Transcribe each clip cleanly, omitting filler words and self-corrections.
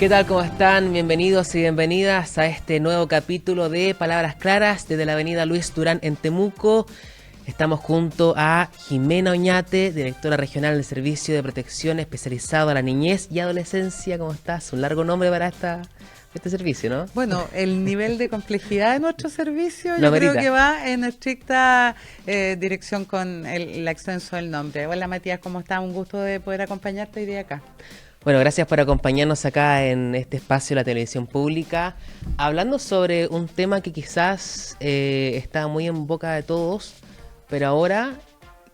¿Qué tal? ¿Cómo están? Bienvenidos y bienvenidas a este nuevo capítulo de Palabras Claras desde la avenida Luis Durán en Temuco. Estamos junto a Jimena Oñate, directora regional del Servicio de Protección Especializado a la Niñez y Adolescencia. ¿Cómo estás? Un largo nombre para este servicio, ¿no? Bueno, el nivel de complejidad de nuestro servicio Lo yo creo amerita. que va en estricta dirección con el extenso del nombre. Hola Matías, ¿cómo estás? Un gusto de poder acompañarte hoy día acá. Bueno, gracias por acompañarnos acá en este espacio de la televisión pública, hablando sobre un tema que quizás está muy en boca de todos, pero ahora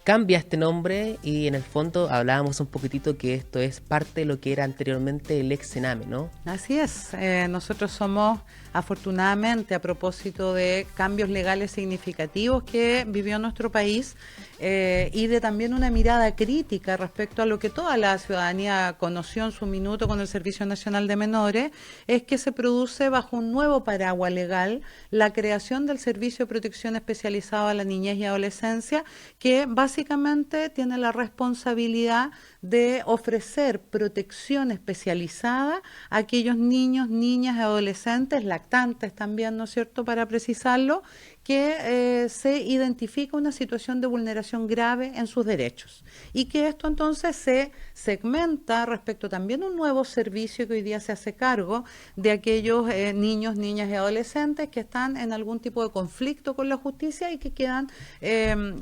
cambia este nombre y en el fondo hablábamos un poquitito que esto es parte de lo que era anteriormente el ex Sename, ¿no? Así es, nosotros somos afortunadamente a propósito de cambios legales significativos que vivió nuestro país y de también una mirada crítica respecto a lo que toda la ciudadanía conoció en su minuto con el Servicio Nacional de Menores, es que se produce bajo un nuevo paraguas legal la creación del Servicio de Protección Especializado a la Niñez y Adolescencia, que básicamente tiene la responsabilidad de ofrecer protección especializada a aquellos niños, niñas y adolescentes, lactantes también, ¿no es cierto?, para precisarlo, que se identifica una situación de vulneración grave en sus derechos y que esto entonces se segmenta respecto también a un nuevo servicio que hoy día se hace cargo de aquellos niños, niñas y adolescentes que están en algún tipo de conflicto con la justicia y que quedan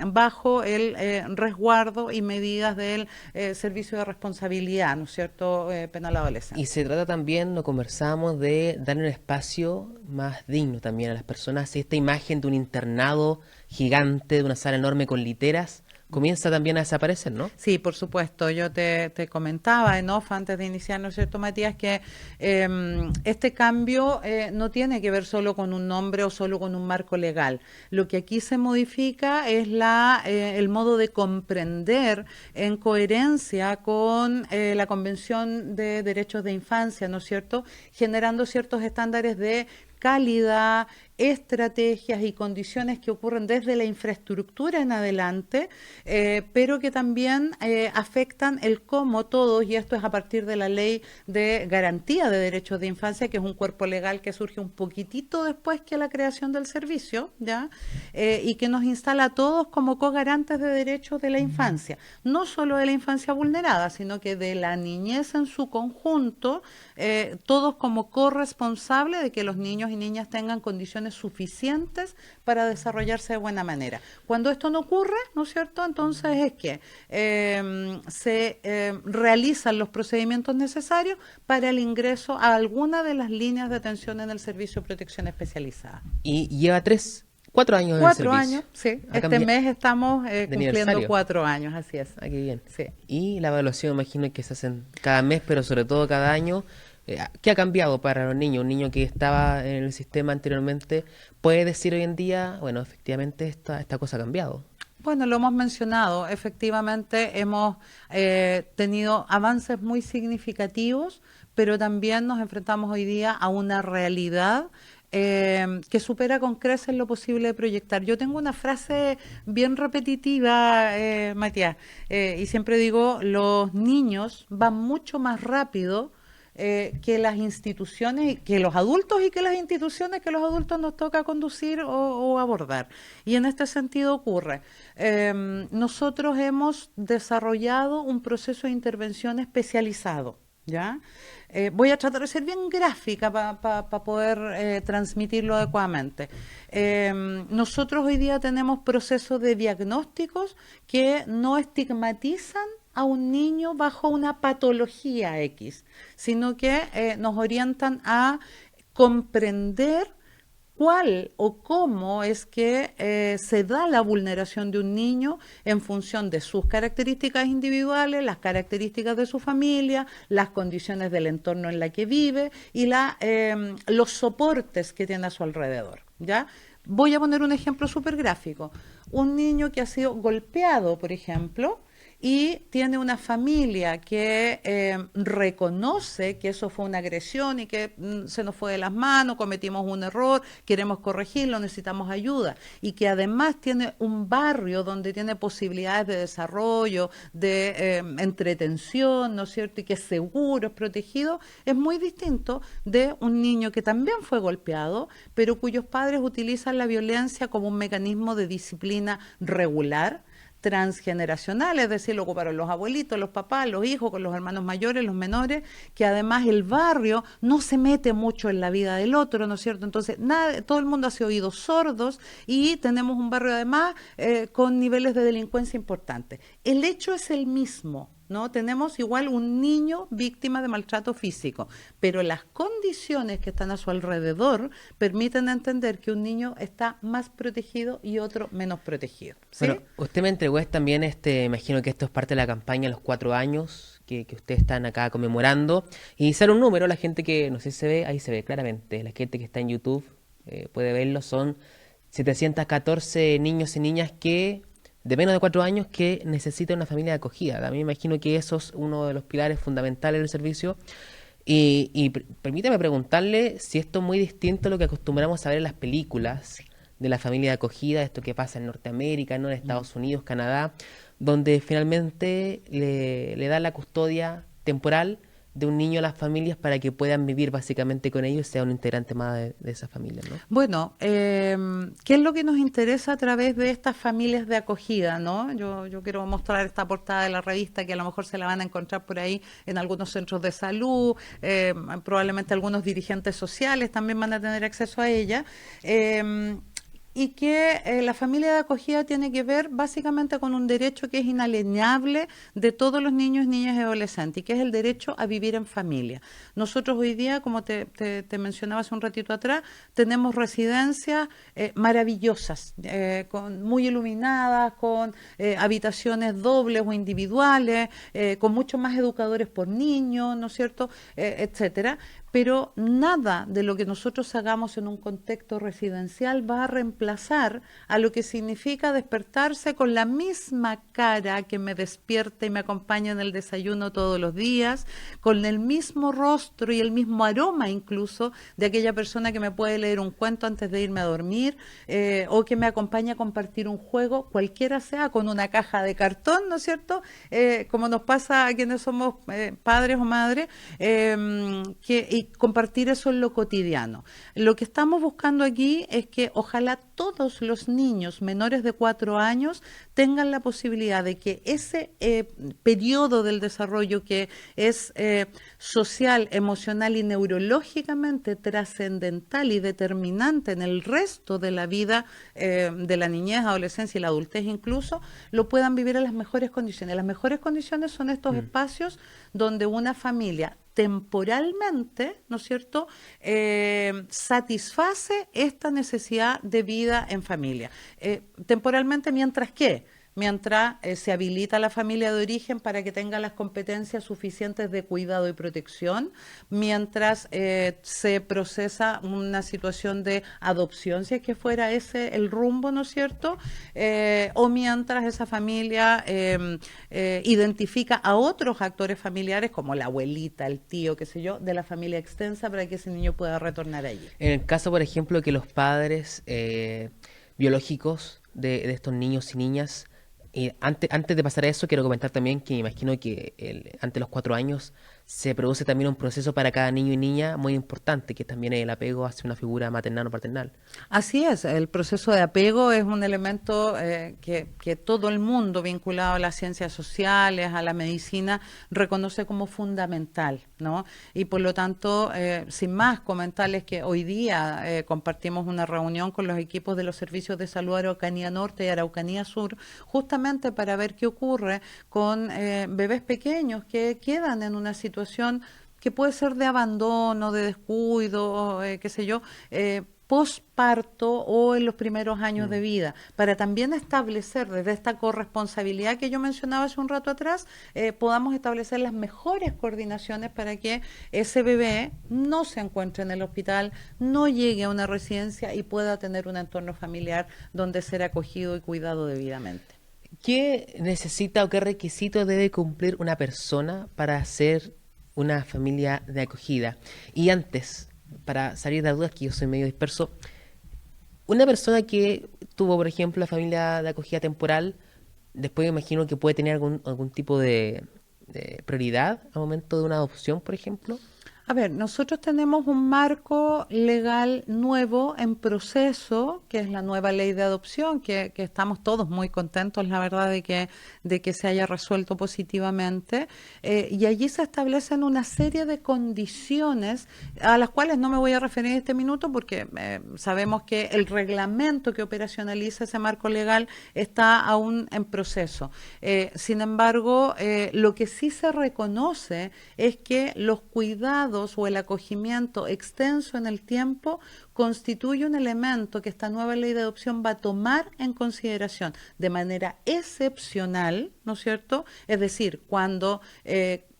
bajo el resguardo y medidas del servicio de responsabilidad, ¿no es cierto?, penal adolescente. Y se trata también, lo conversamos, de darle un espacio más digno también a las personas. Y esta imagen de un internado gigante, de una sala enorme con literas, comienza también a desaparecer, ¿no? Sí, por supuesto. Yo te comentaba en off antes de iniciar, ¿no es cierto, Matías?, que este cambio no tiene que ver solo con un nombre o solo con un marco legal. Lo que aquí se modifica es el modo de comprender en coherencia con la Convención de Derechos de Infancia, ¿no es cierto?, generando ciertos estándares de calidad, estrategias y condiciones que ocurren desde la infraestructura en adelante, pero que también afectan el cómo todos, y esto es a partir de la Ley de Garantía de Derechos de Infancia, que es un cuerpo legal que surge un poquitito después que la creación del servicio, ¿ya? Y que nos instala a todos como cogarantes de derechos de la infancia, no solo de la infancia vulnerada, sino que de la niñez en su conjunto, todos como corresponsables de que los niños y niñas tengan condiciones suficientes para desarrollarse de buena manera. Cuando esto no ocurre, ¿no es cierto?, entonces es que se realizan los procedimientos necesarios para el ingreso a alguna de las líneas de atención en el servicio de protección especializada. Y lleva 4 años en el 4 años, servicio. sí. Ha Este cambiado mes estamos de cumpliendo aniversario. 4 años, así es. Ah, qué bien. Sí. Y la evaluación, imagino que se hacen cada mes, pero sobre todo cada año. ¿Qué ha cambiado para los niños? Un niño que estaba en el sistema anteriormente puede decir hoy en día, bueno, efectivamente esta cosa ha cambiado. Bueno, lo hemos mencionado, efectivamente hemos tenido avances muy significativos, pero también nos enfrentamos hoy día a una realidad que supera con creces lo posible de proyectar. Yo tengo una frase bien repetitiva, Matías, y siempre digo, los niños van mucho más rápido que las instituciones, que los adultos y que las instituciones que los adultos nos toca conducir o abordar. Y en este sentido ocurre. Nosotros hemos desarrollado un proceso de intervención especializado. ¿Ya? Voy a tratar de ser bien gráfica para poder transmitirlo adecuadamente. Nosotros hoy día tenemos procesos de diagnósticos que no estigmatizan a un niño bajo una patología X, sino que nos orientan a comprender cuál o cómo es que se da la vulneración de un niño en función de sus características individuales, las características de su familia, las condiciones del entorno en la que vive y los soportes que tiene a su alrededor, ¿ya? Voy a poner un ejemplo súper gráfico. Un niño que ha sido golpeado, por ejemplo, y tiene una familia que reconoce que eso fue una agresión y que se nos fue de las manos, cometimos un error, queremos corregirlo, necesitamos ayuda, y que además tiene un barrio donde tiene posibilidades de desarrollo, de entretención, ¿no es cierto?, y que es seguro, es protegido, es muy distinto de un niño que también fue golpeado, pero cuyos padres utilizan la violencia como un mecanismo de disciplina regular, transgeneracional, es decir, lo ocuparon los abuelitos, los papás, los hijos, con los hermanos mayores, los menores, que además el barrio no se mete mucho en la vida del otro, ¿no es cierto? Entonces, nada, todo el mundo ha sido oídos sordos y tenemos un barrio además con niveles de delincuencia importantes. El hecho es el mismo, ¿no? Tenemos igual un niño víctima de maltrato físico, pero las condiciones que están a su alrededor permiten entender que un niño está más protegido y otro menos protegido. ¿Sí? Bueno, usted me entregó también, imagino que esto es parte de la campaña Los 4 años, que ustedes están acá conmemorando, y sale un número, la gente que, no sé si se ve, ahí se ve claramente, la gente que está en YouTube puede verlo, son 714 niños y niñas que de menos de 4 años que necesitan una familia de acogida. También me imagino que eso es uno de los pilares fundamentales del servicio. Permítame preguntarle si esto es muy distinto a lo que acostumbramos a ver en las películas de la familia de acogida, esto que pasa en Norteamérica, ¿no?, en Estados Unidos, Canadá, donde finalmente le dan la custodia temporal de un niño a las familias para que puedan vivir básicamente con ellos y sea un integrante más de esa familia, ¿no? Bueno, ¿qué es lo que nos interesa a través de estas familias de acogida, ¿no? Yo quiero mostrar esta portada de la revista que a lo mejor se la van a encontrar por ahí en algunos centros de salud, probablemente algunos dirigentes sociales también van a tener acceso a ella. Y que la familia de acogida tiene que ver básicamente con un derecho que es inalienable de todos los niños, niñas y adolescentes, y que es el derecho a vivir en familia. Nosotros hoy día, como te mencionaba hace un ratito atrás, tenemos residencias maravillosas, muy iluminadas, con habitaciones dobles o individuales, con muchos más educadores por niño, ¿no es cierto?, etcétera. Pero nada de lo que nosotros hagamos en un contexto residencial va a reemplazar a lo que significa despertarse con la misma cara que me despierta y me acompaña en el desayuno todos los días, con el mismo rostro y el mismo aroma incluso de aquella persona que me puede leer un cuento antes de irme a dormir, o que me acompaña a compartir un juego, cualquiera sea, con una caja de cartón, ¿no es cierto?, como nos pasa a quienes somos padres o madres, y compartir eso en lo cotidiano. Lo que estamos buscando aquí es que ojalá todos los niños menores de 4 años tengan la posibilidad de que ese periodo del desarrollo que es social, emocional y neurológicamente trascendental y determinante en el resto de la vida de la niñez, adolescencia y la adultez incluso, lo puedan vivir en las mejores condiciones. Las mejores condiciones son estos espacios donde una familia temporalmente, ¿no es cierto?, satisface esta necesidad de vida en familia. Temporalmente, ¿mientras qué? Mientras se habilita la familia de origen para que tenga las competencias suficientes de cuidado y protección, mientras se procesa una situación de adopción, si es que fuera ese el rumbo, ¿no es cierto?, o mientras esa familia identifica a otros actores familiares como la abuelita, el tío, qué sé yo, de la familia extensa para que ese niño pueda retornar allí. En el caso, por ejemplo, que los padres biológicos de estos niños y niñas, y antes de pasar a eso, quiero comentar también que me imagino que ante los 4 años se produce también un proceso para cada niño y niña muy importante, que también es el apego hacia una figura maternal o paternal. Así es, el proceso de apego es un elemento que todo el mundo vinculado a las ciencias sociales, a la medicina, reconoce como fundamental, ¿no? Y por lo tanto, sin más, comentarles que hoy día compartimos una reunión con los equipos de los servicios de salud Araucanía Norte y Araucanía Sur, justamente para ver qué ocurre con bebés pequeños que quedan en una situación que puede ser de abandono, de descuido, qué sé yo, posparto o en los primeros años de vida, para también establecer desde esta corresponsabilidad que yo mencionaba hace un rato atrás, podamos establecer las mejores coordinaciones para que ese bebé no se encuentre en el hospital, no llegue a una residencia y pueda tener un entorno familiar donde ser acogido y cuidado debidamente. ¿Qué necesita o qué requisito debe cumplir una persona para ser una familia de acogida? Y antes, para salir de dudas, que yo soy medio disperso, una persona que tuvo, por ejemplo, la familia de acogida temporal, después me imagino que puede tener algún tipo de prioridad al momento de una adopción, por ejemplo. A ver, nosotros tenemos un marco legal nuevo en proceso, que es la nueva ley de adopción, que estamos todos muy contentos, la verdad, de que se haya resuelto positivamente. Y allí se establecen una serie de condiciones a las cuales no me voy a referir en este minuto porque sabemos que el reglamento que operacionaliza ese marco legal está aún en proceso. Sin embargo, lo que sí se reconoce es que los cuidados o el acogimiento extenso en el tiempo constituye un elemento que esta nueva ley de adopción va a tomar en consideración de manera excepcional, ¿no es cierto? Es decir, cuando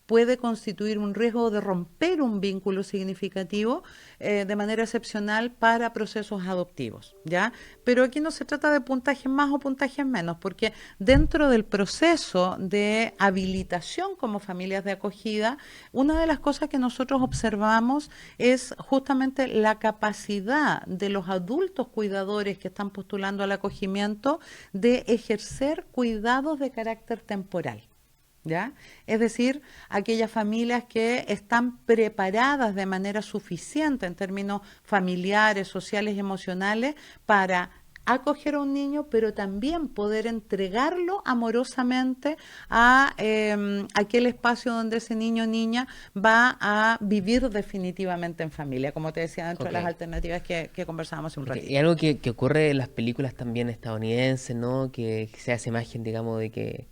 puede constituir un riesgo de romper un vínculo significativo de manera excepcional para procesos adoptivos, ¿ya? Pero aquí no se trata de puntajes más o puntajes menos, porque dentro del proceso de habilitación como familias de acogida, una de las cosas que nosotros observamos es justamente la capacidad de los adultos cuidadores que están postulando al acogimiento de ejercer cuidados de carácter temporal. ¿Ya? Es decir, aquellas familias que están preparadas de manera suficiente en términos familiares, sociales y emocionales para acoger a un niño, pero también poder entregarlo amorosamente a aquel espacio donde ese niño o niña va a vivir definitivamente en familia, como te decía, dentro de las Ok. alternativas que conversábamos hace un Ok, y ratito. algo que ocurre en las películas también estadounidenses, ¿no? Que se hace imagen, digamos, de que,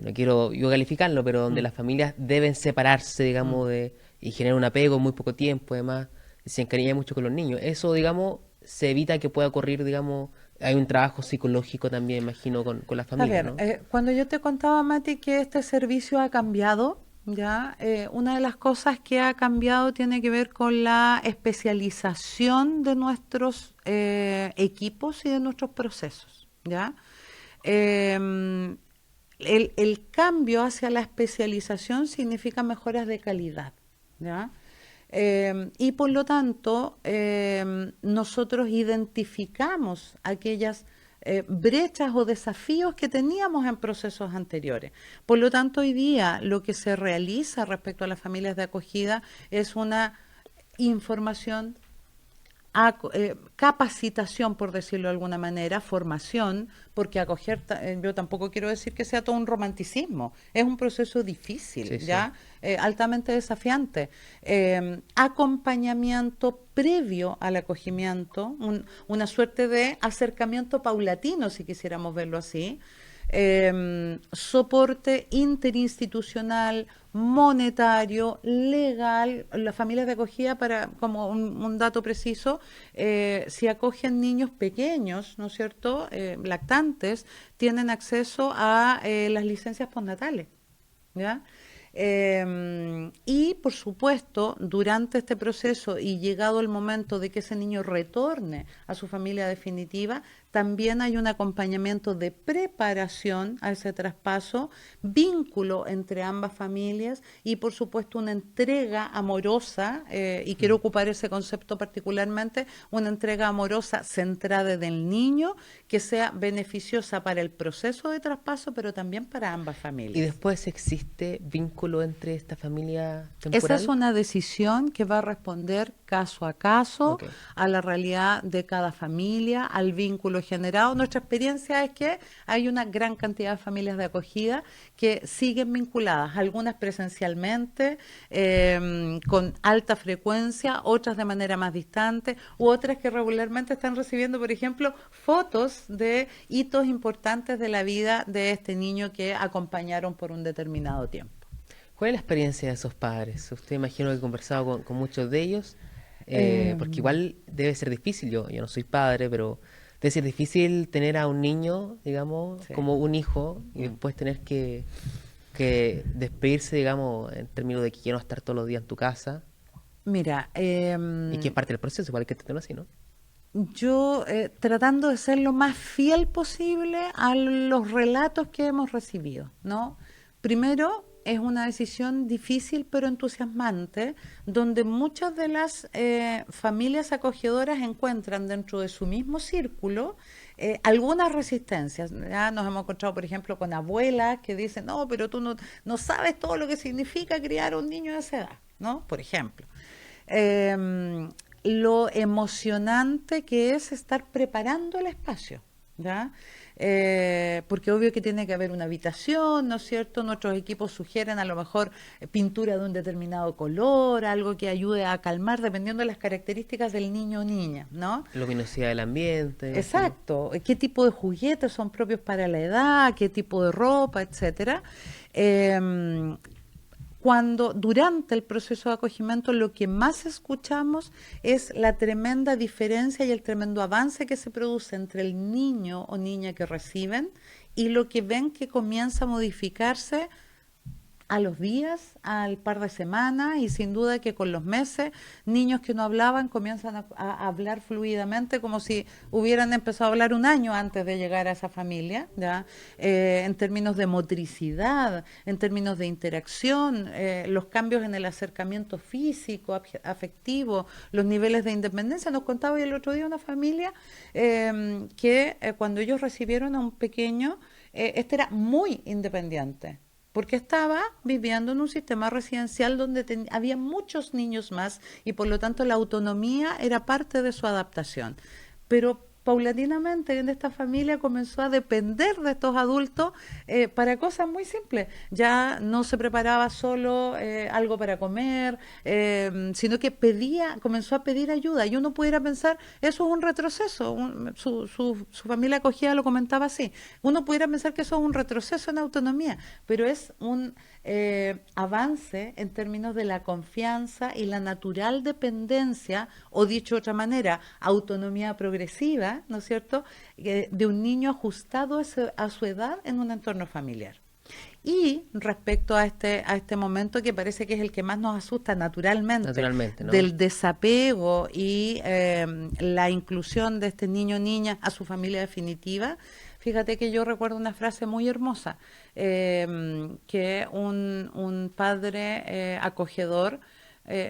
no quiero yo calificarlo, pero donde Mm, las familias deben separarse, mm. digamos, y generar un apego en muy poco tiempo, además, se encariña mucho con los niños. Eso, digamos, se evita que pueda ocurrir, digamos, hay un trabajo psicológico también, imagino, con las A familias, ver, ¿no? cuando yo te contaba, Mati, que este servicio ha cambiado, ya, una de las cosas que ha cambiado tiene que ver con la especialización de nuestros equipos y de nuestros procesos, ya. Em, el cambio hacia la especialización significa mejoras de calidad, ¿ya? Y por lo tanto, nosotros identificamos aquellas brechas o desafíos que teníamos en procesos anteriores. Por lo tanto, hoy día lo que se realiza respecto a las familias de acogida es una información capacitación, por decirlo de alguna manera, formación, porque acoger, yo tampoco quiero decir que sea todo un romanticismo, es un proceso difícil, Sí, sí. ¿ya? Altamente desafiante. Acompañamiento previo al acogimiento, una suerte de acercamiento paulatino, si quisiéramos verlo así, soporte interinstitucional, monetario, legal, las familias de acogida, para, como un dato preciso, si acogen niños pequeños, ¿no es cierto?, lactantes, tienen acceso a las licencias postnatales, ¿ya? Y por supuesto, durante este proceso y llegado el momento de que ese niño retorne a su familia definitiva, también hay un acompañamiento de preparación a ese traspaso, vínculo entre ambas familias y por supuesto una entrega amorosa, y quiero Mm. ocupar ese concepto particularmente, una entrega amorosa centrada en el niño que sea beneficiosa para el proceso de traspaso, pero también para ambas ¿Y familias. después existe vínculo entre esta familia Esa es temporal? una decisión que va a responder caso a caso, Ok. a la realidad de cada familia, al vínculo generado. Nuestra experiencia es que hay una gran cantidad de familias de acogida que siguen vinculadas, algunas presencialmente, con alta frecuencia, otras de manera más distante, u otras que regularmente están recibiendo, por ejemplo, fotos de hitos importantes de la vida de este niño que acompañaron por un determinado tiempo. ¿Cuál es la experiencia de esos padres? Usted imagino que ha conversado con muchos de ellos, Eh, porque igual debe ser difícil, yo no soy padre, pero debe ser difícil tener a un niño, digamos, sí. como un hijo y Mm. después tener que despedirse, digamos, en términos de que quiero estar todos los días en tu casa Mira, y que es parte del proceso, igual hay que entenderlo así, ¿no? Yo tratando de ser lo más fiel posible a los relatos que hemos recibido, ¿no? Primero, es una decisión difícil pero entusiasmante, donde muchas de las familias acogedoras encuentran dentro de su mismo círculo algunas resistencias. Ya nos hemos encontrado, por ejemplo, con abuelas que dicen, no, pero tú no sabes todo lo que significa criar a un niño de esa edad, ¿no? Por ejemplo. Eh, lo emocionante que es estar preparando el espacio, ¿ya? Porque obvio que tiene que haber una habitación, ¿no es cierto? Nuestros equipos sugieren a lo mejor pintura de un determinado color, algo que ayude a calmar dependiendo de las características del niño o niña, ¿no? Luminosidad del ambiente, imagino. Exacto, qué tipo de juguetes son propios para la edad, qué tipo de ropa, etcétera. Eh, Cuando durante el proceso de acogimiento lo que más escuchamos es la tremenda diferencia y el tremendo avance que se produce entre el niño o niña que reciben y lo que ven que comienza a modificarse a los días, al par de semanas y sin duda que con los meses, niños que no hablaban comienzan a hablar fluidamente como si hubieran empezado a hablar un año antes de llegar a esa familia, ¿ya? En términos de motricidad, en términos de interacción, los cambios en el acercamiento físico, afectivo, los niveles de independencia. Nos contaba hoy el otro día una familia que cuando ellos recibieron a un pequeño, este era muy independiente porque estaba viviendo en un sistema residencial donde había muchos niños más y por lo tanto la autonomía era parte de su adaptación. Pero paulatinamente en esta familia comenzó a depender de estos adultos para cosas muy simples. Ya no se preparaba solo algo para comer, sino que comenzó a pedir ayuda. Y uno pudiera pensar, eso es un retroceso. Su familia acogida lo comentaba así. Uno pudiera pensar que eso es un retroceso en autonomía, pero es un avance en términos de la confianza y la natural dependencia, o dicho de otra manera, autonomía progresiva, ¿no es cierto?, de un niño ajustado a su edad en un entorno familiar. Y respecto a este momento que parece que es el que más nos asusta naturalmente, Naturalmente, ¿no? del desapego y la inclusión de este niño o niña a su familia definitiva, fíjate que yo recuerdo una frase muy hermosa que un padre acogedor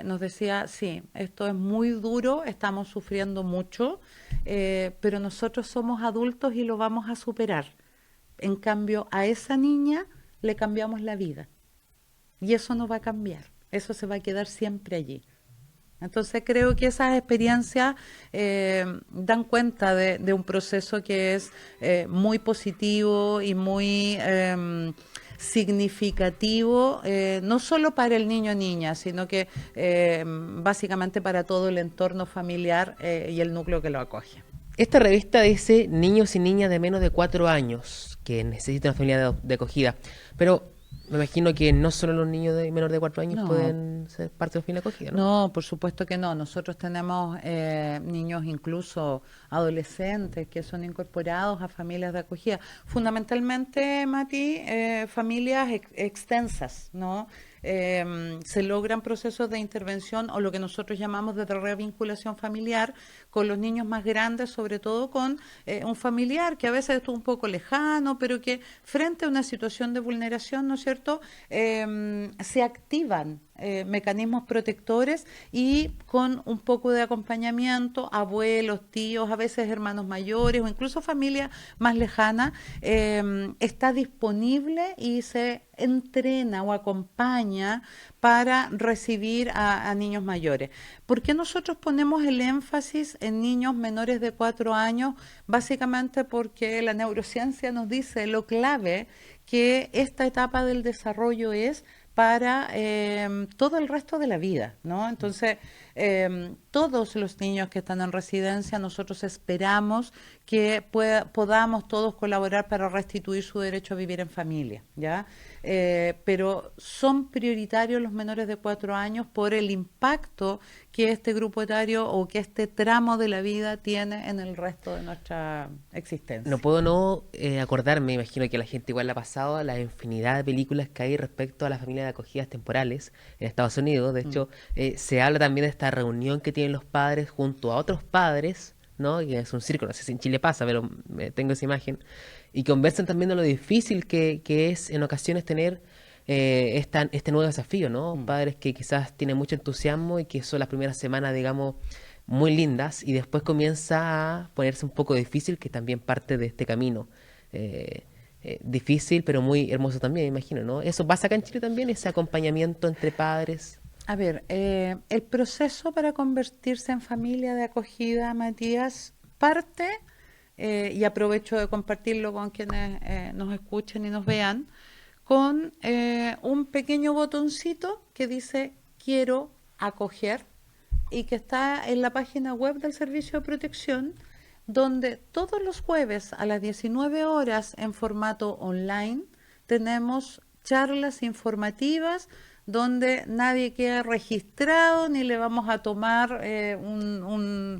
nos decía, sí, esto es muy duro, estamos sufriendo mucho, pero nosotros somos adultos y lo vamos a superar. En cambio, a esa niña le cambiamos la vida y eso no va a cambiar, eso se va a quedar siempre allí. Entonces creo que esas experiencias dan cuenta de un proceso que es muy positivo y muy significativo, no solo para el niño o niña, sino que básicamente para todo el entorno familiar y el núcleo que lo acoge. Esta revista dice niños y niñas de menos de 4 años que necesitan una familia de acogida. Pero me imagino que no solo los niños de menor de 4 años No, pueden ser parte de la familia de acogida, ¿no? no, por supuesto que no. Nosotros tenemos niños, incluso adolescentes, que son incorporados a familias de acogida. Fundamentalmente, Mati, familias extensas, ¿no? Se logran procesos de intervención o lo que nosotros llamamos de revinculación familiar con los niños más grandes, sobre todo con un familiar que a veces es un poco lejano, pero que frente a una situación de vulneración, ¿no es cierto?, se activan mecanismos protectores y con un poco de acompañamiento, abuelos, tíos, a veces hermanos mayores o incluso familia más lejana, está disponible y se entrena o acompaña para recibir a niños mayores. ¿Por qué nosotros ponemos el énfasis en niños menores de 4 años? Básicamente porque la neurociencia nos dice lo clave que esta etapa del desarrollo es para todo el resto de la vida, ¿no? Entonces, todos los niños que están en residencia, nosotros esperamos que podamos todos colaborar para restituir su derecho a vivir en familia, ¿ya? Pero son prioritarios los menores de 4 años por el impacto que este grupo etario o que este tramo de la vida tiene en el resto de nuestra existencia. No puedo no acordarme, imagino que a la gente igual le ha pasado, la infinidad de películas que hay respecto a la familia de acogidas temporales en Estados Unidos. De hecho, se habla también de esta reunión que tienen los padres junto a otros padres ¿no? Que es un circo, no sé si en Chile pasa, pero tengo esa imagen. Y conversan también de lo difícil que es en ocasiones tener este nuevo desafío, ¿no? Mm. Padres que quizás tienen mucho entusiasmo y que son las primeras semanas, digamos, muy lindas y después comienza a ponerse un poco difícil, que también parte de este camino. Eh, Difícil, pero muy hermoso también, imagino, ¿no? ¿Eso pasa acá en Chile también, ese acompañamiento entre padres? A ver, el proceso para convertirse en familia de acogida, Matías, parte, y aprovecho de compartirlo con quienes nos escuchen y nos vean, con un pequeño botoncito que dice quiero acoger y que está en la página web del Servicio de Protección, donde todos los jueves a las 19 horas en formato online tenemos charlas informativas donde nadie queda registrado ni le vamos a tomar Mm.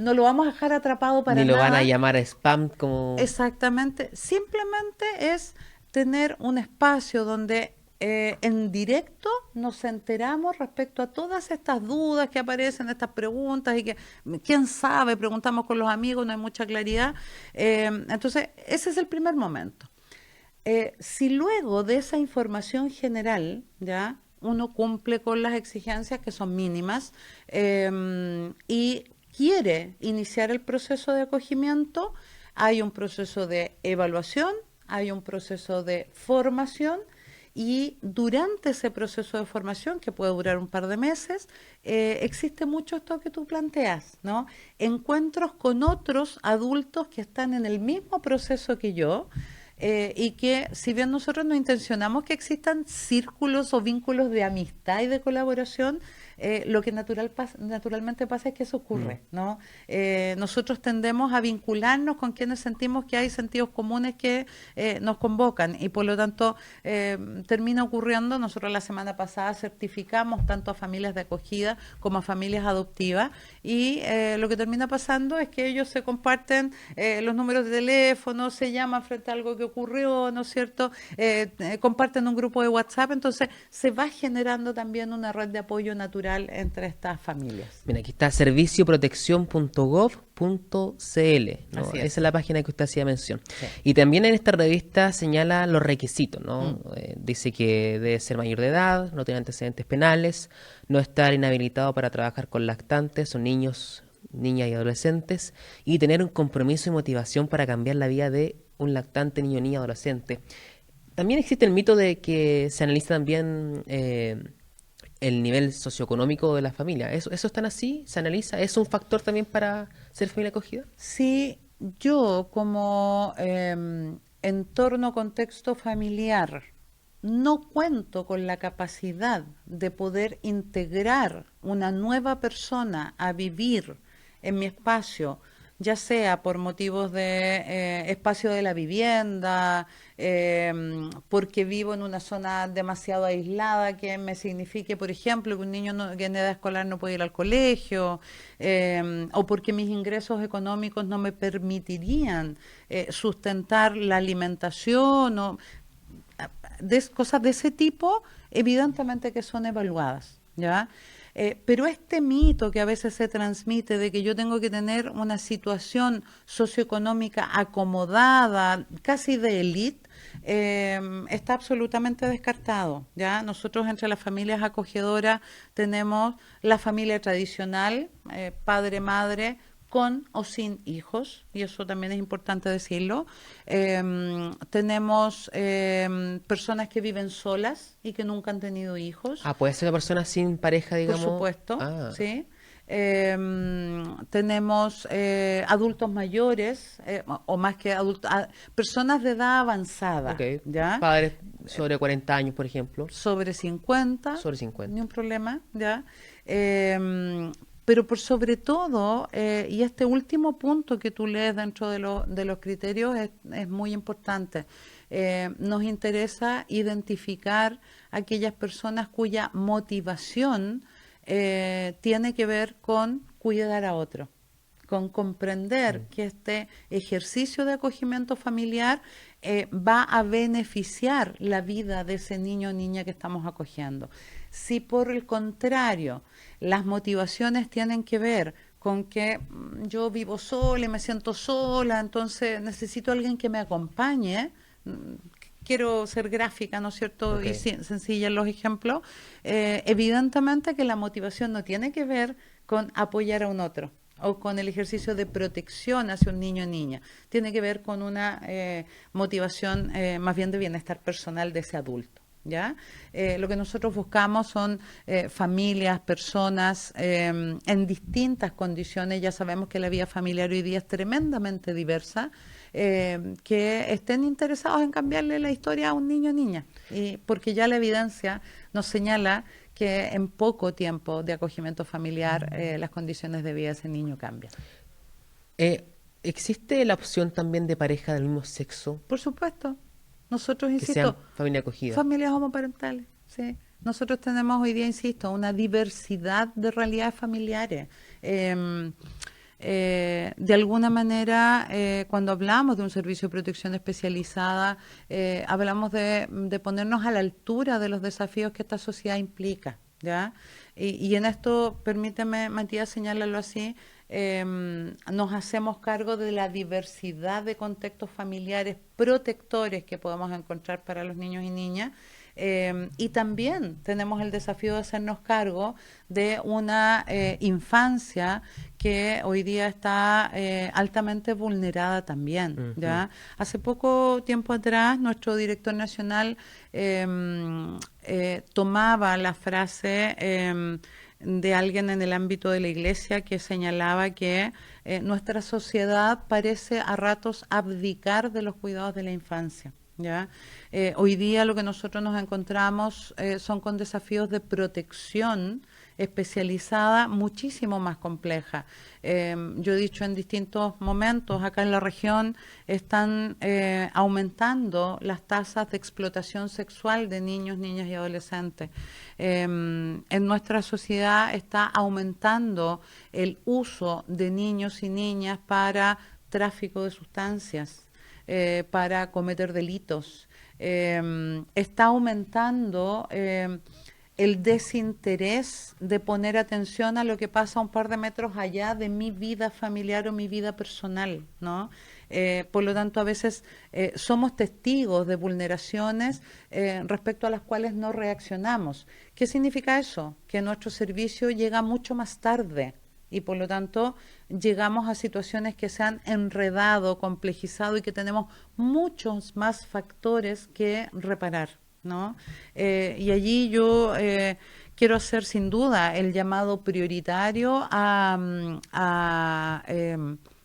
no lo vamos a dejar atrapado para Ni lo van a nada. llamar a spam como... Exactamente, simplemente es tener un espacio donde en directo nos enteramos respecto a todas estas dudas que aparecen, estas preguntas y que, quién sabe, preguntamos con los amigos, no hay mucha claridad. Entonces, ese es el primer momento. Si luego de esa información general, ya, uno cumple con las exigencias que son mínimas y quiere iniciar el proceso de acogimiento, hay un proceso de evaluación, hay un proceso de formación y durante ese proceso de formación, que puede durar un par de meses, existe mucho esto que tú planteas, ¿no? Encuentros con otros adultos que están en el mismo proceso que yo, y que si bien nosotros no intencionamos que existan círculos o vínculos de amistad y de colaboración, lo que naturalmente pasa es que eso Mm. ocurre, ¿no? Nosotros tendemos a vincularnos con quienes sentimos que hay sentidos comunes que nos convocan y por lo tanto termina ocurriendo. Nosotros la semana pasada certificamos tanto a familias de acogida como a familias adoptivas y lo que termina pasando es que ellos se comparten los números de teléfono, se llaman frente a algo que ocurrió, ¿no es cierto? Comparten un grupo de WhatsApp, entonces se va generando también una red de apoyo natural entre estas familias. Mira, aquí está servicioprotección.gov.cl, ¿no? Así Esa es es. la página que usted hacía mención. Sí. Y también en esta revista señala los requisitos, ¿no? Mm. Dice que debe ser mayor de edad, no tener antecedentes penales, no estar inhabilitado para trabajar con lactantes o niños, niñas y adolescentes, y tener un compromiso y motivación para cambiar la vida de un lactante, niño, niña, adolescente. También existe el mito de que se analiza también el nivel socioeconómico de la familia. ¿Eso es tan así? ¿Se analiza? ¿Es un factor también para ser familia acogida? Si yo como entorno, contexto familiar, no cuento con la capacidad de poder integrar una nueva persona a vivir en mi espacio, ya sea por motivos de espacio de la vivienda, porque vivo en una zona demasiado aislada que me signifique, por ejemplo, que un niño que en edad escolar no puede ir al colegio, o porque mis ingresos económicos no me permitirían sustentar la alimentación o cosas de ese tipo, evidentemente que son evaluadas, ¿ya? Pero este mito que a veces se transmite de que yo tengo que tener una situación socioeconómica acomodada, casi de élite, está absolutamente descartado, ¿ya? Nosotros entre las familias acogedoras tenemos la familia tradicional, padre, madre, con o sin hijos, y eso también es importante decirlo. Tenemos personas que viven solas y que nunca han tenido hijos, Ah, puede ser una persona sin pareja, por digamos. supuesto, Ah, ¿sí? Tenemos adultos mayores, o más que adultos, personas de edad avanzada, ok. ¿ya? Padres sobre 40 años, por ejemplo. Sobre 50, Sobre ni 50. un problema, ¿ya? Pero por sobre todo, y este último punto que tú lees dentro de los criterios es muy importante, nos interesa identificar aquellas personas cuya motivación tiene que ver con cuidar a otro, con comprender Mm. que este ejercicio de acogimiento familiar va a beneficiar la vida de ese niño o niña que estamos acogiendo. Si por el contrario las motivaciones tienen que ver con que yo vivo sola y me siento sola, entonces necesito a alguien que me acompañe. Mm, Quiero ser gráfica, ¿no es cierto? Ok. Y sencilla en los ejemplos. Evidentemente que la motivación no tiene que ver con apoyar a un otro o con el ejercicio de protección hacia un niño o niña. Tiene que ver con una motivación más bien de bienestar personal de ese adulto. ¿Ya? Lo que nosotros buscamos son familias, personas en distintas condiciones. Ya sabemos que la vida familiar hoy día es tremendamente diversa, que estén interesados en cambiarle la historia a un niño o niña, y porque ya la evidencia nos señala que en poco tiempo de acogimiento familiar las condiciones de vida de ese niño cambian. Eh, ¿Existe la opción también de pareja del mismo sexo Por supuesto, nosotros, que sean insisto, familia acogida? familias homoparentales, sí. Nosotros tenemos hoy día, insisto, una diversidad de realidades familiares. Eh, de alguna manera, cuando hablamos de un servicio de protección especializada, hablamos de ponernos a la altura de los desafíos que esta sociedad implica, ¿ya? Y en esto, permíteme, Matías, señalarlo así, nos hacemos cargo de la diversidad de contextos familiares protectores que podemos encontrar para los niños y niñas. Y también tenemos el desafío de hacernos cargo de una infancia que hoy día está altamente vulnerada también. Ujú. ¿Ya? Hace poco tiempo atrás, nuestro director nacional tomaba la frase de alguien en el ámbito de la iglesia que señalaba que nuestra sociedad parece a ratos abdicar de los cuidados de la infancia. ¿Ya? Hoy día lo que nosotros nos encontramos son con desafíos de protección especializada muchísimo más compleja. Yo he dicho en distintos momentos, acá en la región están aumentando las tasas de explotación sexual de niños, niñas y adolescentes. En nuestra sociedad está aumentando el uso de niños y niñas para tráfico de sustancias, para cometer delitos. Está aumentando el desinterés de poner atención a lo que pasa un par de metros allá de mi vida familiar o mi vida personal, ¿no? Por lo tanto, a veces somos testigos de vulneraciones respecto a las cuales no reaccionamos. ¿Qué significa eso? Que nuestro servicio llega mucho más tarde y por lo tanto llegamos a situaciones que se han enredado, complejizado y que tenemos muchos más factores que reparar, ¿no? Y allí yo quiero hacer sin duda el llamado prioritario a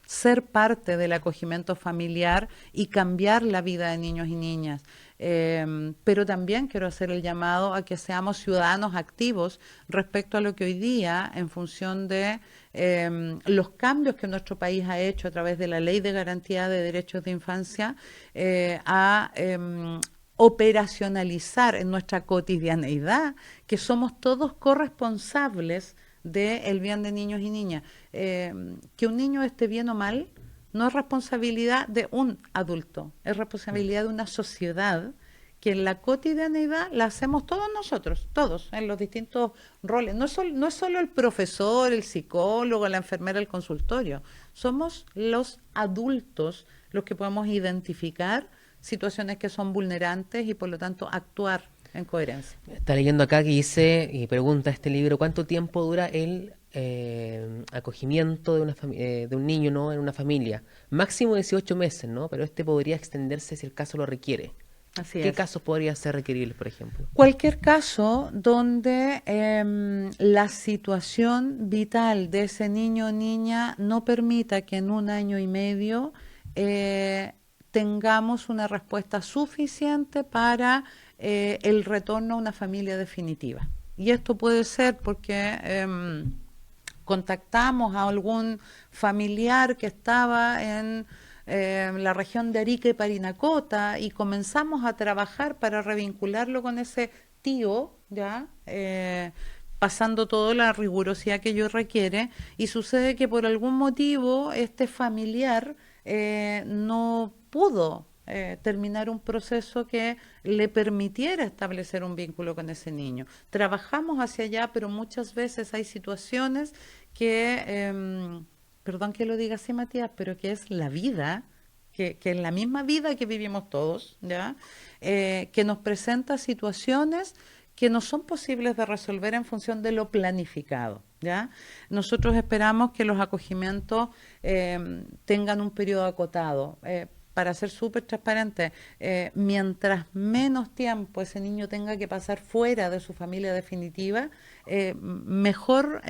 ser parte del acogimiento familiar y cambiar la vida de niños y niñas. Pero también quiero hacer el llamado a que seamos ciudadanos activos respecto a lo que hoy día, en función de los cambios que nuestro país ha hecho a través de la Ley de Garantía de Derechos de Infancia, a operacionalizar en nuestra cotidianeidad que somos todos corresponsables del bien de niños y niñas. Que un niño esté bien o mal no es responsabilidad de un adulto, es responsabilidad de una sociedad que en la cotidianeidad la hacemos todos nosotros, todos, en los distintos roles. No es solo el profesor, el psicólogo, la enfermera, el consultorio. Somos los adultos los que podemos identificar situaciones que son vulnerantes y por lo tanto actuar en coherencia. Está leyendo acá que dice y pregunta este libro, ¿cuánto tiempo dura el acogimiento de, de un niño, ¿no? En una familia? Máximo 18 meses, ¿no? Pero este podría extenderse si el caso lo requiere. Así ¿Qué es. casos podría ser requeribles, por ejemplo? Cualquier caso donde la situación vital de ese niño o niña no permita que en un año y medio tengamos una respuesta suficiente para el retorno a una familia definitiva. Y esto puede ser porque contactamos a algún familiar que estaba en la región de Arica y Parinacota y comenzamos a trabajar para revincularlo con ese tío, ¿ya? Pasando toda la rigurosidad que ello requiere, y sucede que por algún motivo este familiar no pudo terminar un proceso que le permitiera establecer un vínculo con ese niño. Trabajamos hacia allá, pero muchas veces hay situaciones que, perdón que lo diga así, Matías, pero que es la vida, que es la misma vida que vivimos todos, ¿ya? Que nos presenta situaciones que no son posibles de resolver en función de lo planificado, ¿ya? Nosotros esperamos que los acogimientos tengan un periodo acotado. Para ser súper transparente, mientras menos tiempo ese niño tenga que pasar fuera de su familia definitiva, mejor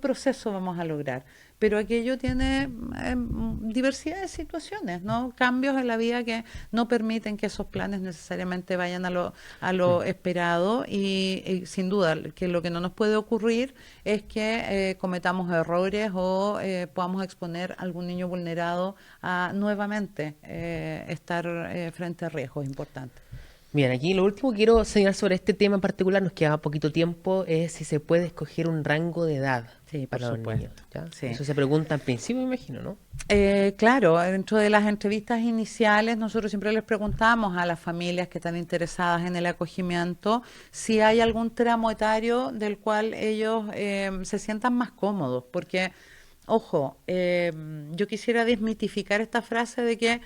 proceso vamos a lograr. Pero aquello tiene diversidad de situaciones, ¿no? Cambios en la vida que no permiten que esos planes necesariamente vayan a lo esperado y sin duda que lo que no nos puede ocurrir es que cometamos errores o podamos exponer a algún niño vulnerado a nuevamente estar frente a riesgos importantes. Bien, aquí lo último que quiero señalar sobre este tema en particular, nos queda poquito tiempo, es si se puede escoger un rango de edad Sí, por para los supuesto. niños. ¿Ya? Sí. Eso se pregunta en principio, me imagino, ¿no? Claro, dentro de las entrevistas iniciales nosotros siempre les preguntamos a las familias que están interesadas en el acogimiento si hay algún tramo etario del cual ellos se sientan más cómodos, porque, ojo, yo quisiera desmitificar esta frase de que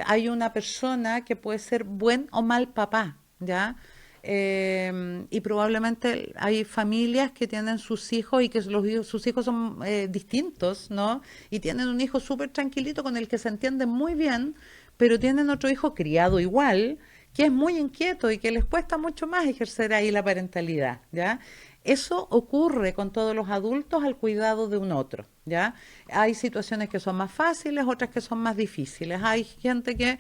hay una persona que puede ser buen o mal papá, ¿ya? Y probablemente hay familias que tienen sus hijos y que sus hijos son distintos, ¿no? Y tienen un hijo súper tranquilito con el que se entienden muy bien, pero tienen otro hijo criado igual, que es muy inquieto y que les cuesta mucho más ejercer ahí la parentalidad, ¿ya? Eso ocurre con todos los adultos al cuidado de un otro, ¿ya? Hay situaciones que son más fáciles, otras que son más difíciles. Hay gente que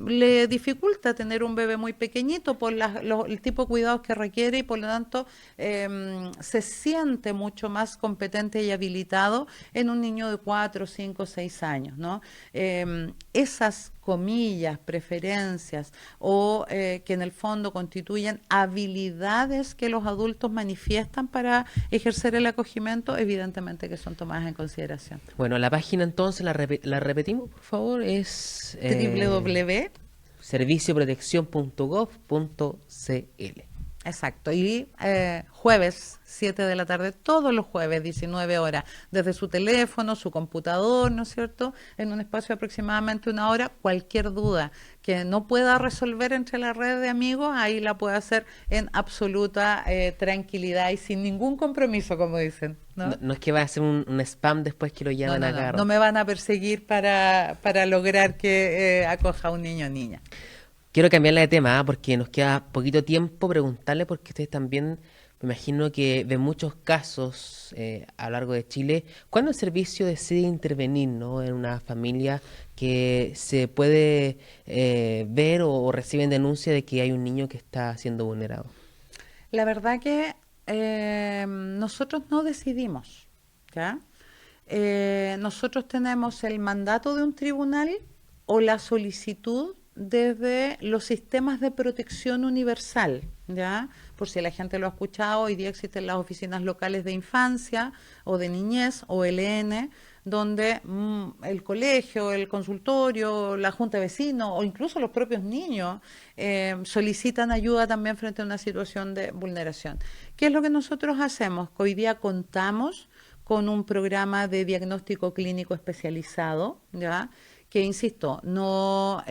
le dificulta tener un bebé muy pequeñito por el tipo de cuidados que requiere y por lo tanto se siente mucho más competente y habilitado en un niño de 4, 5, 6 años, ¿no? Esas comillas, preferencias o que en el fondo constituyen habilidades que los adultos manifiestan para ejercer el acogimiento, evidentemente que son tomadas en consideración. Bueno, la página entonces, la repetimos, por favor, es www. servicioprotección.gov.cl. Exacto, y jueves, 7 de la tarde, todos los jueves, 19 horas, desde su teléfono, su computador, ¿no es cierto? En un espacio de aproximadamente 1 hora, cualquier duda que no pueda resolver entre la red de amigos, ahí la puede hacer en absoluta tranquilidad y sin ningún compromiso, como dicen, ¿no? No, no es que va a ser un spam después que lo No, llaman no, a no, cada no rato. me van a perseguir para lograr que acoja a un niño o niña. Quiero cambiarle de tema, porque nos queda poquito tiempo, preguntarle, porque ustedes también, me imagino que ven muchos casos a lo largo de Chile. ¿Cuándo el servicio decide intervenir, ¿no?, en una familia que se puede ver o reciben denuncia de que hay un niño que está siendo vulnerado? La verdad que nosotros no decidimos, ¿ya? Nosotros tenemos el mandato de un tribunal o la solicitud desde los sistemas de protección universal, ¿ya? Por si la gente lo ha escuchado, hoy día existen las oficinas locales de infancia o de niñez, OLN, donde el colegio, el consultorio, la junta de vecinos o incluso los propios niños solicitan ayuda también frente a una situación de vulneración. ¿Qué es lo que nosotros hacemos? Que hoy día contamos con un programa de diagnóstico clínico especializado, ¿ya?, que, insisto, no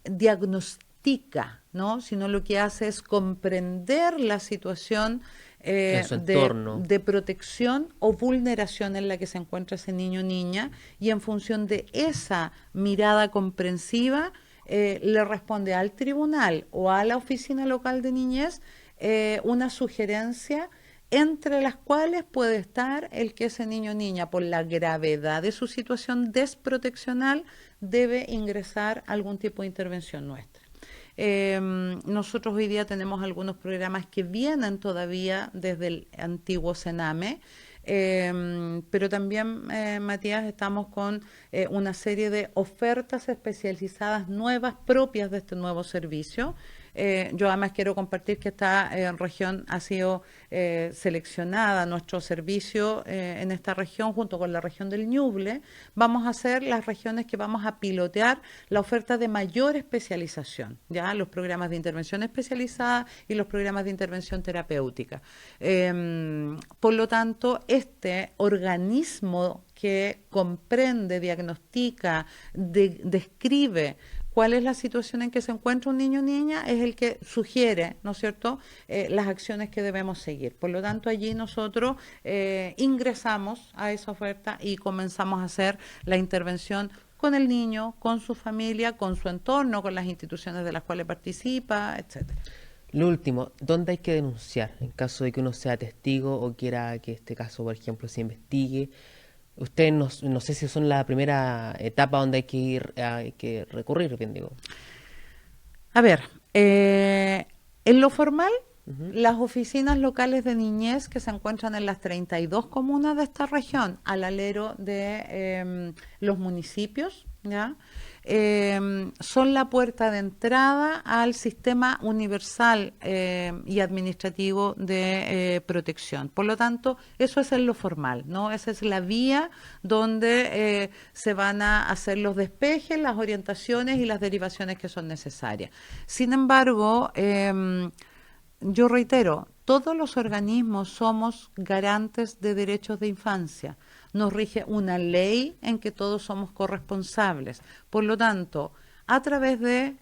diagnostica, ¿no?, sino lo que hace es comprender la situación En su entorno. de protección o vulneración en la que se encuentra ese niño o niña, y en función de esa mirada comprensiva le responde al tribunal o a la oficina local de niñez una sugerencia, entre las cuales puede estar el que ese niño o niña, por la gravedad de su situación desproteccional, debe ingresar a algún tipo de intervención nuestra. Nosotros hoy día tenemos algunos programas que vienen todavía desde el antiguo Sename, pero también, Matías, estamos con una serie de ofertas especializadas nuevas propias de este nuevo servicio, Yo además quiero compartir que esta región ha sido seleccionada, nuestro servicio en esta región, junto con la región del Ñuble, vamos a ser las regiones que vamos a pilotear la oferta de mayor especialización, ya los programas de intervención especializada y los programas de intervención terapéutica. Por lo tanto, este organismo que comprende, diagnostica, describe cuál es la situación en que se encuentra un niño o niña, es el que sugiere, ¿no es cierto?, las acciones que debemos seguir. Por lo tanto, allí nosotros ingresamos a esa oferta y comenzamos a hacer la intervención con el niño, con su familia, con su entorno, con las instituciones de las cuales participa, etcétera. Lo último, ¿dónde hay que denunciar en caso de que uno sea testigo o quiera que este caso, por ejemplo, se investigue? Ustedes no sé si son la primera etapa donde hay que recurrir, bien digo. A ver, en lo formal, las oficinas locales de niñez que se encuentran en las 32 comunas de esta región, al alero de los municipios, ¿ya? Son la puerta de entrada al sistema universal y administrativo de protección. Por lo tanto, eso es en lo formal, ¿no? Esa es la vía donde se van a hacer los despejes, las orientaciones y las derivaciones que son necesarias. Sin embargo, yo reitero, todos los organismos somos garantes de derechos de infancia. Nos rige una ley en que todos somos corresponsables. Por lo tanto, a través de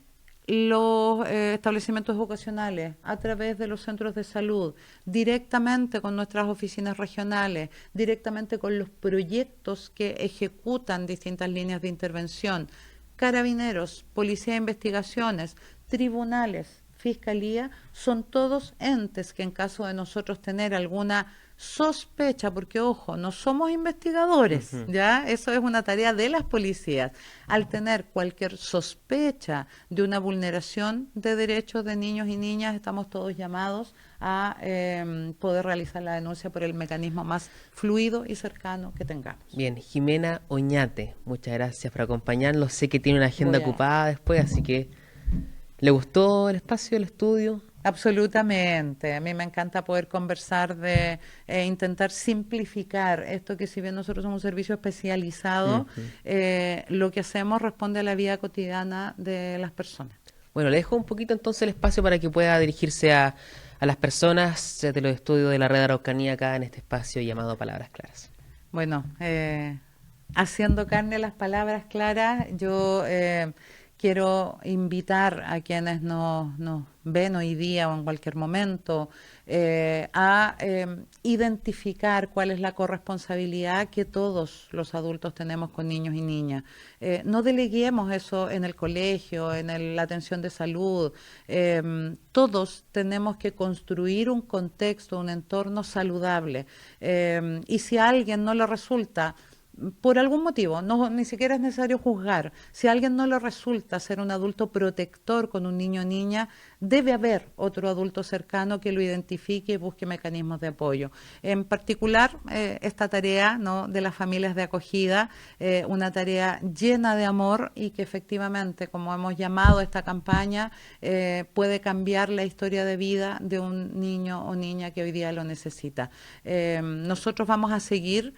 los establecimientos educacionales, a través de los centros de salud, directamente con nuestras oficinas regionales, directamente con los proyectos que ejecutan distintas líneas de intervención, carabineros, policía de investigaciones, tribunales, Fiscalía, son todos entes que en caso de nosotros tener alguna sospecha, porque ojo, no somos investigadores, ¿ya? Eso es una tarea de las policías. Al tener cualquier sospecha de una vulneración de derechos de niños y niñas, estamos todos llamados a poder realizar la denuncia por el mecanismo más fluido y cercano que tengamos. Bien, Jimena Oñate, muchas gracias por acompañarnos. Sé que tiene una agenda ocupada después, así que ¿le gustó el espacio, el estudio? Absolutamente. A mí me encanta poder conversar de intentar simplificar esto que si bien nosotros somos un servicio especializado, lo que hacemos responde a la vida cotidiana de las personas. Bueno, le dejo un poquito entonces el espacio para que pueda dirigirse a las personas de los estudios de la Red Araucanía acá en este espacio llamado Palabras Claras. Bueno, haciendo carne las palabras claras, yo quiero invitar a quienes nos ven hoy día o en cualquier momento a identificar cuál es la corresponsabilidad que todos los adultos tenemos con niños y niñas. No deleguemos eso en el colegio, en la atención de salud. Todos tenemos que construir un contexto, un entorno saludable. Y si a alguien no le resulta, por algún motivo, ni siquiera es necesario juzgar. Si a alguien no le resulta ser un adulto protector con un niño o niña, debe haber otro adulto cercano que lo identifique y busque mecanismos de apoyo. En particular, esta tarea, ¿no?, de las familias de acogida, una tarea llena de amor y que efectivamente, como hemos llamado esta campaña, puede cambiar la historia de vida de un niño o niña que hoy día lo necesita. Nosotros vamos a seguir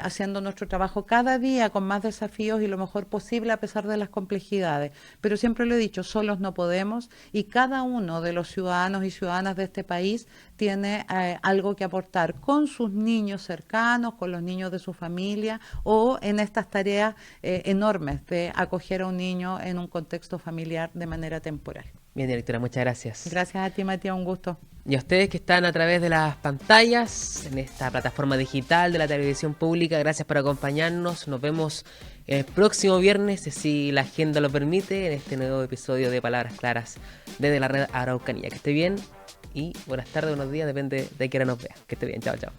haciendo nuestro trabajo cada día con más desafíos y lo mejor posible a pesar de las complejidades. Pero siempre lo he dicho, solos no podemos y cada uno de los ciudadanos y ciudadanas de este país tiene algo que aportar con sus niños cercanos, con los niños de su familia o en estas tareas enormes de acoger a un niño en un contexto familiar de manera temporal. Bien, directora, muchas gracias. Gracias a ti, Matías, un gusto. Y a ustedes que están a través de las pantallas, en esta plataforma digital de la televisión pública, gracias por acompañarnos. Nos vemos el próximo viernes, si la agenda lo permite, en este nuevo episodio de Palabras Claras desde la Red Araucanía. Que esté bien y buenas tardes, buenos días, depende de quién nos vea. Que esté bien, chao, chao.